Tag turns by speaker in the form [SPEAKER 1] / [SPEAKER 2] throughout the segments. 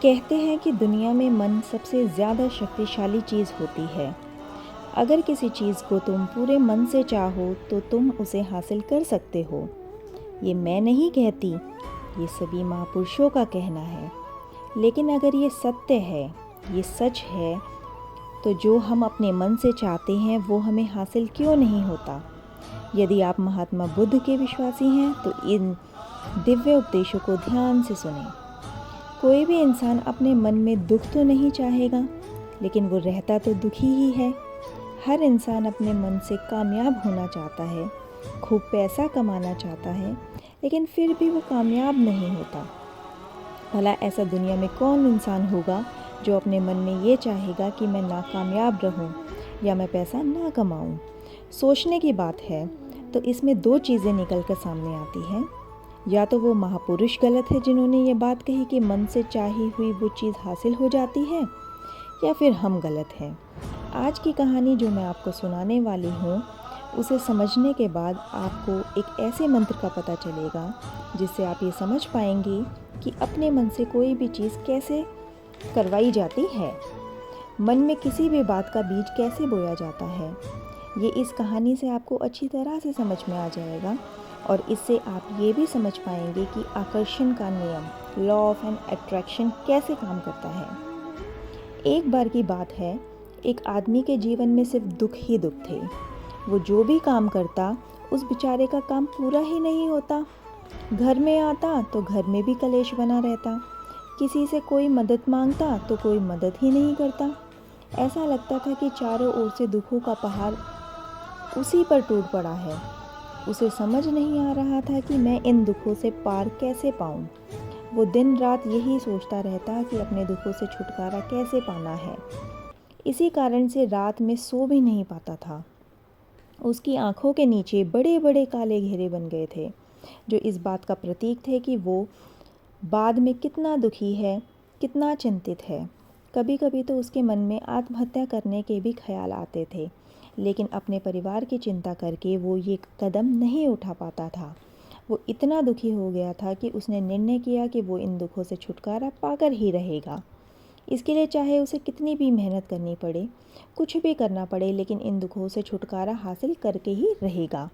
[SPEAKER 1] कहते हैं कि दुनिया में मन सबसे ज़्यादा शक्तिशाली चीज़ होती है। अगर किसी चीज़ को तुम पूरे मन से चाहो तो तुम उसे हासिल कर सकते हो। ये मैं नहीं कहती, ये सभी महापुरुषों का कहना है। लेकिन अगर ये सत्य है, ये सच है, तो जो हम अपने मन से चाहते हैं वो हमें हासिल क्यों नहीं होता? यदि आप महात्मा बुद्ध के विश्वासी हैं तो इन दिव्य उपदेशों को ध्यान से सुनें। कोई भी इंसान अपने मन में दुख तो नहीं चाहेगा, लेकिन वो रहता तो दुखी ही है। हर इंसान अपने मन से कामयाब होना चाहता है, खूब पैसा कमाना चाहता है, लेकिन फिर भी वो कामयाब नहीं होता। भला ऐसा दुनिया में कौन इंसान होगा जो अपने मन में ये चाहेगा कि मैं नाकामयाब रहूं या मैं पैसा ना कमाऊं? सोचने की बात है तो इसमें दो चीज़ें निकल कर सामने आती हैं। या तो वो महापुरुष गलत है जिन्होंने ये बात कही कि मन से चाही हुई वो चीज़ हासिल हो जाती है, या फिर हम गलत हैं। आज की कहानी जो मैं आपको सुनाने वाली हूँ, उसे समझने के बाद आपको एक ऐसे मंत्र का पता चलेगा जिससे आप ये समझ पाएंगी कि अपने मन से कोई भी चीज़ कैसे करवाई जाती है। मन में किसी भी बात का बीज कैसे बोया जाता है, ये इस कहानी से आपको अच्छी तरह से समझ में आ जाएगा। और इससे आप ये भी समझ पाएंगे कि आकर्षण का नियम, लॉ ऑफ एन अट्रैक्शन, कैसे काम करता है। एक बार की बात है, एक आदमी के जीवन में सिर्फ दुख ही दुख थे। वो जो भी काम करता, उस बेचारे का काम पूरा ही नहीं होता। घर में आता तो घर में भी कलेश बना रहता। किसी से कोई मदद मांगता तो कोई मदद ही नहीं करता। ऐसा लगता था कि चारों ओर से दुखों का पहाड़ उसी पर टूट पड़ा है। उसे समझ नहीं आ रहा था कि मैं इन दुखों से पार कैसे पाऊं। वो दिन रात यही सोचता रहता कि अपने दुखों से छुटकारा कैसे पाना है। इसी कारण से रात में सो भी नहीं पाता था। उसकी आंखों के नीचे बड़े बड़े काले घेरे बन गए थे, जो इस बात का प्रतीक थे कि वो बाद में कितना दुखी है, कितना चिंतित है। कभी कभी तो उसके मन में आत्महत्या करने के भी ख्याल आते थे, लेकिन अपने परिवार की चिंता करके वो ये कदम नहीं उठा पाता था। वो इतना दुखी हो गया था कि उसने निर्णय किया कि वो इन दुखों से छुटकारा पाकर ही रहेगा। इसके लिए चाहे उसे कितनी भी मेहनत करनी पड़े, कुछ भी करना पड़े, लेकिन इन दुखों से छुटकारा हासिल करके ही रहेगा।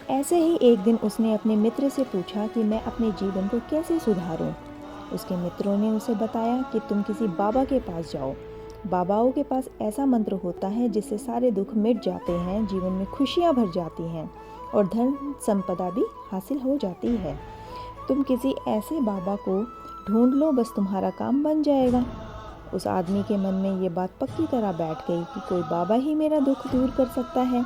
[SPEAKER 1] ऐसे ही एक दिन उसने अपने मित्र से पूछा कि मैं अपने जीवन को कैसे सुधारूं। उसके मित्रों ने उसे बताया कि तुम किसी बाबा के पास जाओ। बाबाओं के पास ऐसा मंत्र होता है जिससे सारे दुख मिट जाते हैं, जीवन में खुशियाँ भर जाती हैं और धन संपदा भी हासिल हो जाती है। तुम किसी ऐसे बाबा को ढूंढ लो, बस तुम्हारा काम बन जाएगा। उस आदमी के मन में ये बात पक्की तरह बैठ गई कि कोई बाबा ही मेरा दुख दूर कर सकता है,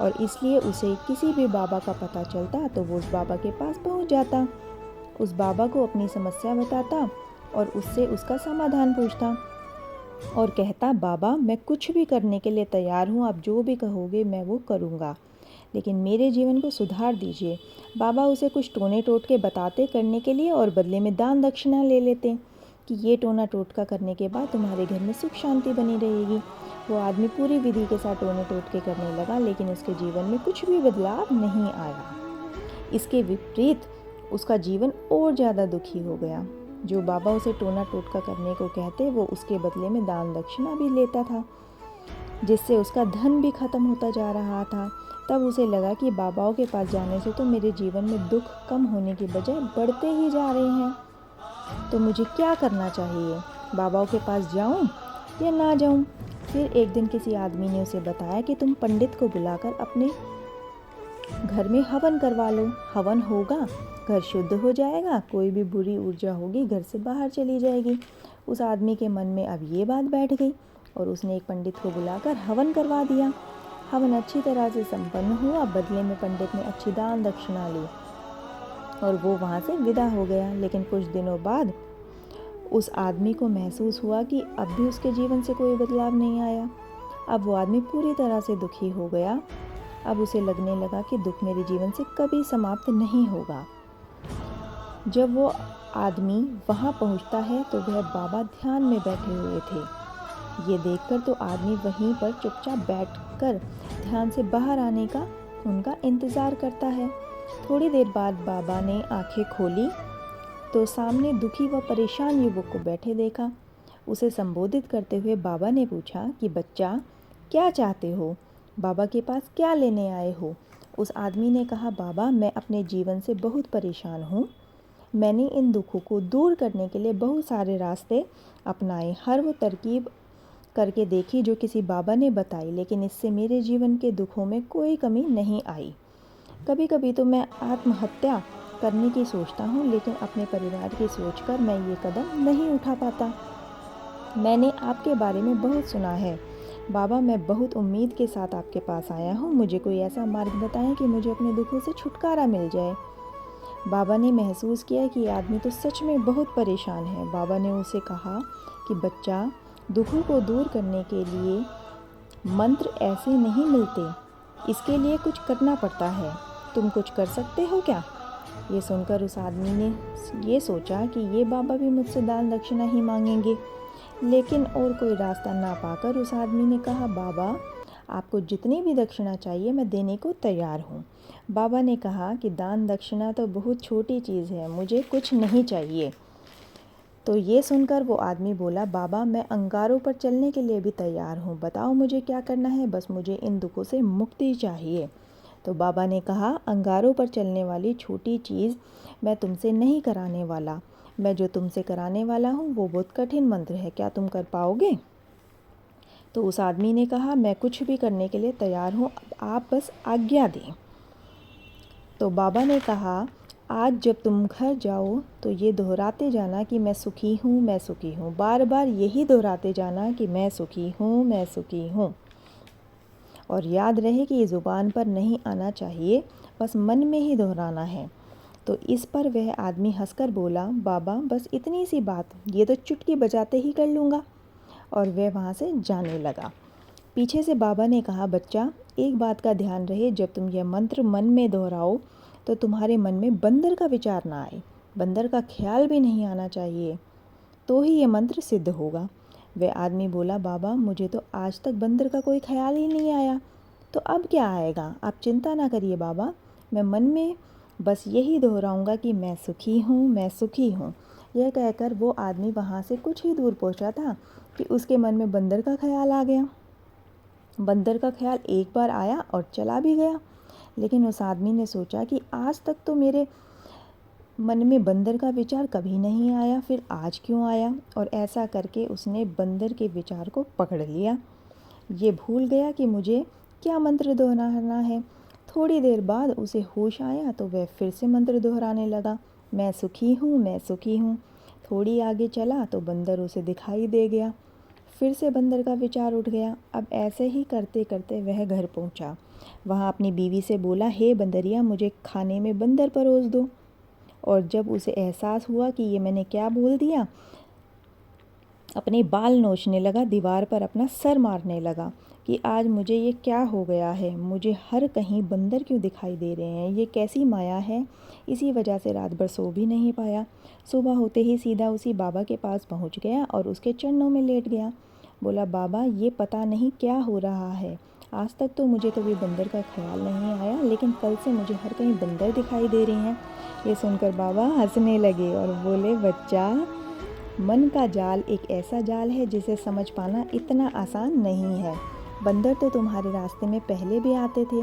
[SPEAKER 1] और इसलिए उसे किसी भी बाबा का पता चलता तो वो उस बाबा के पास पहुंच जाता, उस बाबा को अपनी समस्या बताता और उससे उसका समाधान पूछता और कहता, बाबा मैं कुछ भी करने के लिए तैयार हूँ, आप जो भी कहोगे मैं वो करूँगा, लेकिन मेरे जीवन को सुधार दीजिए। बाबा उसे कुछ टोने टोटके बताते करने के लिए और बदले में दान दक्षिणा ले लेते कि ये टोना टोटका करने के बाद तुम्हारे घर में सुख शांति बनी रहेगी। वो आदमी पूरी विधि के साथ टोने टोटके करने लगा, लेकिन उसके जीवन में कुछ भी बदलाव नहीं आया। इसके विपरीत उसका जीवन और ज़्यादा दुखी हो गया। जो बाबा उसे टोना टोटका करने को कहते, वो उसके बदले में दान दक्षिणा भी लेता था, जिससे उसका धन भी खत्म होता जा रहा था। तब उसे लगा कि बाबाओं के पास जाने से तो मेरे जीवन में दुख कम होने की बजाय बढ़ते ही जा रहे हैं, तो मुझे क्या करना चाहिए? बाबाओं के पास जाऊं या ना जाऊं? फिर एक दिन किसी आदमी ने उसे बताया कि तुम पंडित को बुलाकर अपने घर में हवन करवा लो। हवन होगा, घर शुद्ध हो जाएगा, कोई भी बुरी ऊर्जा होगी घर से बाहर चली जाएगी। उस आदमी के मन में अब ये बात बैठ गई और उसने एक पंडित को बुलाकर हवन करवा दिया। हवन अच्छी तरह से संपन्न हुआ। बदले में पंडित ने अच्छी दान दक्षिणा ली और वो वहाँ से विदा हो गया। लेकिन कुछ दिनों बाद उस आदमी को महसूस हुआ कि अब भी उसके जीवन से कोई बदलाव नहीं आया। अब वो आदमी पूरी तरह से दुखी हो गया। अब उसे लगने लगा कि दुख मेरे जीवन से कभी समाप्त नहीं होगा। जब वो आदमी वहाँ पहुँचता है तो वह बाबा ध्यान में बैठे हुए थे। ये देखकर तो आदमी वहीं पर चुपचाप बैठकर ध्यान से बाहर आने का उनका इंतज़ार करता है। थोड़ी देर बाद बाबा ने आंखें खोली तो सामने दुखी व परेशान युवक को बैठे देखा। उसे संबोधित करते हुए बाबा ने पूछा कि बच्चा, क्या चाहते हो? बाबा के पास क्या लेने आए हो? उस आदमी ने कहा, बाबा, मैं अपने जीवन से बहुत परेशान हूँ। मैंने इन दुखों को दूर करने के लिए बहुत सारे रास्ते अपनाए, हर वो तरकीब करके देखी जो किसी बाबा ने बताई, लेकिन इससे मेरे जीवन के दुखों में कोई कमी नहीं आई। कभी कभी तो मैं आत्महत्या करने की सोचता हूँ, लेकिन अपने परिवार की सोचकर मैं ये कदम नहीं उठा पाता। मैंने आपके बारे में बहुत सुना है बाबा, मैं बहुत उम्मीद के साथ आपके पास आया हूँ। मुझे कोई ऐसा मार्ग बताएं कि मुझे अपने दुखों से छुटकारा मिल जाए। बाबा ने महसूस किया कि ये आदमी तो सच में बहुत परेशान है। बाबा ने उसे कहा कि बच्चा, दुखों को दूर करने के लिए मंत्र ऐसे नहीं मिलते, इसके लिए कुछ करना पड़ता है। तुम कुछ कर सकते हो क्या? ये सुनकर उस आदमी ने ये सोचा कि ये बाबा भी मुझसे दान दक्षिणा ही मांगेंगे, लेकिन और कोई रास्ता ना पाकर उस आदमी ने कहा, बाबा, आपको जितनी भी दक्षिणा चाहिए मैं देने को तैयार हूँ। बाबा ने कहा कि दान दक्षिणा तो बहुत छोटी चीज़ है, मुझे कुछ नहीं चाहिए। तो ये सुनकर वो आदमी बोला, बाबा, मैं अंगारों पर चलने के लिए भी तैयार हूँ, बताओ मुझे क्या करना है, बस मुझे इन दुखों से मुक्ति चाहिए। तो बाबा ने कहा, अंगारों पर चलने वाली छोटी चीज़ मैं तुमसे नहीं कराने वाला। मैं जो तुमसे कराने वाला हूँ वो बहुत कठिन मंत्र है, क्या तुम कर पाओगे? तो उस आदमी ने कहा, मैं कुछ भी करने के लिए तैयार हूँ, आप बस आज्ञा दें। तो बाबा ने कहा, आज जब तुम घर जाओ तो ये दोहराते जाना कि मैं सुखी हूँ, मैं सुखी हूँ। बार बार यही दोहराते जाना कि मैं सुखी हूँ, मैं सुखी हूँ। और याद रहे कि ये ज़ुबान पर नहीं आना चाहिए, बस मन में ही दोहराना है। तो इस पर वह आदमी हंसकर बोला, बाबा, बस इतनी सी बात, ये तो चुटकी बजाते ही कर लूँगा। और वह वहाँ से जाने लगा। पीछे से बाबा ने कहा, बच्चा, एक बात का ध्यान रहे, जब तुम यह मंत्र मन में दोहराओ तो तुम्हारे मन में बंदर का विचार ना आए, बंदर का ख्याल भी नहीं आना चाहिए, तो ही ये मंत्र सिद्ध होगा। वह आदमी बोला, बाबा, मुझे तो आज तक बंदर का कोई ख्याल ही नहीं आया, तो अब क्या आएगा? आप चिंता ना करिए बाबा, मैं मन में बस यही दोहराऊंगा कि मैं सुखी हूँ, मैं सुखी हूँ। यह कहकर वो आदमी वहाँ से कुछ ही दूर पहुँचा था कि उसके मन में बंदर का ख्याल आ गया। बंदर का ख्याल एक बार आया और चला भी गया, लेकिन उस आदमी ने सोचा कि आज तक तो मेरे मन में बंदर का विचार कभी नहीं आया, फिर आज क्यों आया? और ऐसा करके उसने बंदर के विचार को पकड़ लिया। ये भूल गया कि मुझे क्या मंत्र दोहराना है। थोड़ी देर बाद उसे होश आया तो वह फिर से मंत्र दोहराने लगा, मैं सुखी हूँ, मैं सुखी हूँ। थोड़ी आगे चला तो बंदर उसे दिखाई दे गया, फिर से बंदर का विचार उठ गया। अब ऐसे ही करते करते वह घर पहुँचा। वहाँ अपनी बीवी से बोला, हे बंदरिया, मुझे खाने में बंदर परोस दो। और जब उसे एहसास हुआ कि ये मैंने क्या बोल दिया, अपने बाल नोचने लगा, दीवार पर अपना सर मारने लगा कि आज मुझे ये क्या हो गया है, मुझे हर कहीं बंदर क्यों दिखाई दे रहे हैं, ये कैसी माया है। इसी वजह से रात भर सो भी नहीं पाया। सुबह होते ही सीधा उसी बाबा के पास पहुंच गया और उसके चरणों में लेट गया। बोला, बाबा, ये पता नहीं क्या हो रहा है, आज तक तो मुझे कभी बंदर का ख्याल नहीं आया, लेकिन कल से मुझे हर कहीं बंदर दिखाई दे रहे हैं। ये सुनकर बाबा हंसने लगे और बोले, बच्चा, मन का जाल एक ऐसा जाल है जिसे समझ पाना इतना आसान नहीं है। बंदर तो तुम्हारे रास्ते में पहले भी आते थे।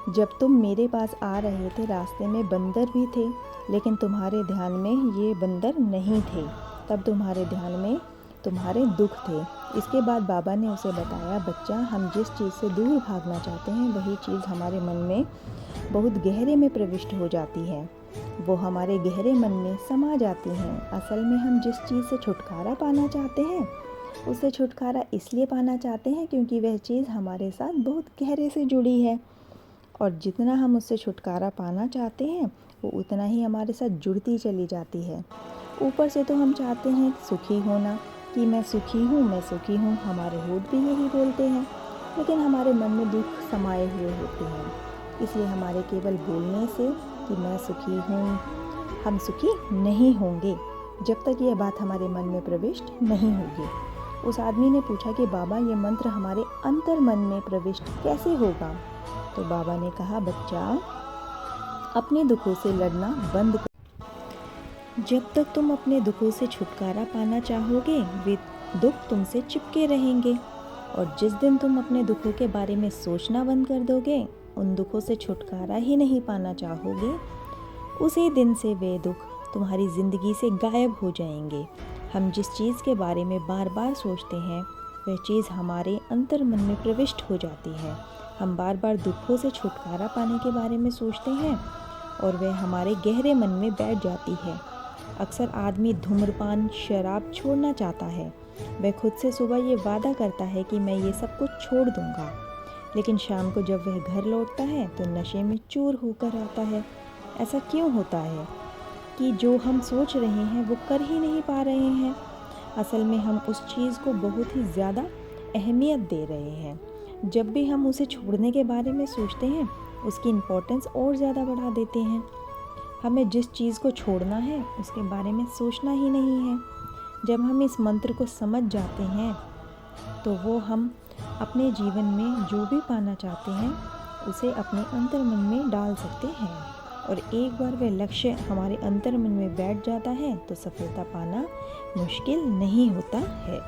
[SPEAKER 1] जब तुम मेरे पास आ रहे थे रास्ते में बंदर भी थे, लेकिन तुम्हारे ध्यान में ये बंदर नहीं थे, तब तुम्हारे ध्यान में तुम्हारे दुख थे। इसके बाद बाबा ने उसे बताया, बच्चा, हम जिस चीज़ से दूर भागना चाहते हैं वही चीज़ हमारे मन में बहुत गहरे में प्रविष्ट हो जाती है, वो हमारे गहरे मन में समा जाती हैं। असल में हम जिस चीज़ से छुटकारा पाना चाहते हैं उससे छुटकारा इसलिए पाना चाहते हैं क्योंकि वह चीज़ हमारे साथ बहुत गहरे से जुड़ी है, और जितना हम उससे छुटकारा पाना चाहते हैं वो उतना ही हमारे साथ जुड़ती चली जाती है। ऊपर से तो हम चाहते हैं सुखी होना, कि मैं सुखी हूँ, मैं सुखी हूँ, हमारे होठ भी यही बोलते हैं, लेकिन हमारे मन में दुख समाये हुए होते हैं। इसलिए हमारे केवल बोलने से कि मैं सुखी हूँ हम सुखी नहीं होंगे जब तक यह बात हमारे मन में प्रविष्ट नहीं होगी। उस आदमी ने पूछा कि बाबा, ये मंत्र हमारे अंतर मन में प्रविष्ट कैसे होगा? तो बाबा ने कहा, बच्चा, अपने दुखों से लड़ना बंद कर। जब तक तुम अपने दुखों से छुटकारा पाना चाहोगे, वे दुख तुमसे चिपके रहेंगे। और जिस दिन तुम अपने दुखों के बारे में सोचना बंद कर दोगे, उन दुखों से छुटकारा ही नहीं पाना चाहोगे, उसी दिन से वे दुख तुम्हारी ज़िंदगी से गायब हो जाएंगे। हम जिस चीज़ के बारे में बार बार सोचते हैं, वह चीज़ हमारे अंतर मन में प्रविष्ट हो जाती है। हम बार बार दुखों से छुटकारा पाने के बारे में सोचते हैं और वह हमारे गहरे मन में बैठ जाती है। अक्सर आदमी धूम्रपान, शराब छोड़ना चाहता है। वह खुद से सुबह ये वादा करता है कि मैं ये सब कुछ छोड़ दूंगा, लेकिन शाम को जब वह घर लौटता है तो नशे में चूर होकर आता है। ऐसा क्यों होता है कि जो हम सोच रहे हैं वो कर ही नहीं पा रहे हैं? असल में हम उस चीज़ को बहुत ही ज़्यादा अहमियत दे रहे हैं। जब भी हम उसे छोड़ने के बारे में सोचते हैं, उसकी इम्पोर्टेंस और ज़्यादा बढ़ा देते हैं। हमें जिस चीज़ को छोड़ना है उसके बारे में सोचना ही नहीं है। जब हम इस मंत्र को समझ जाते हैं तो वो हम अपने जीवन में जो भी पाना चाहते हैं उसे अपने अंतर मन में डाल सकते हैं। और एक बार वह लक्ष्य हमारे अंतर मन में बैठ जाता है तो सफलता पाना मुश्किल नहीं होता है।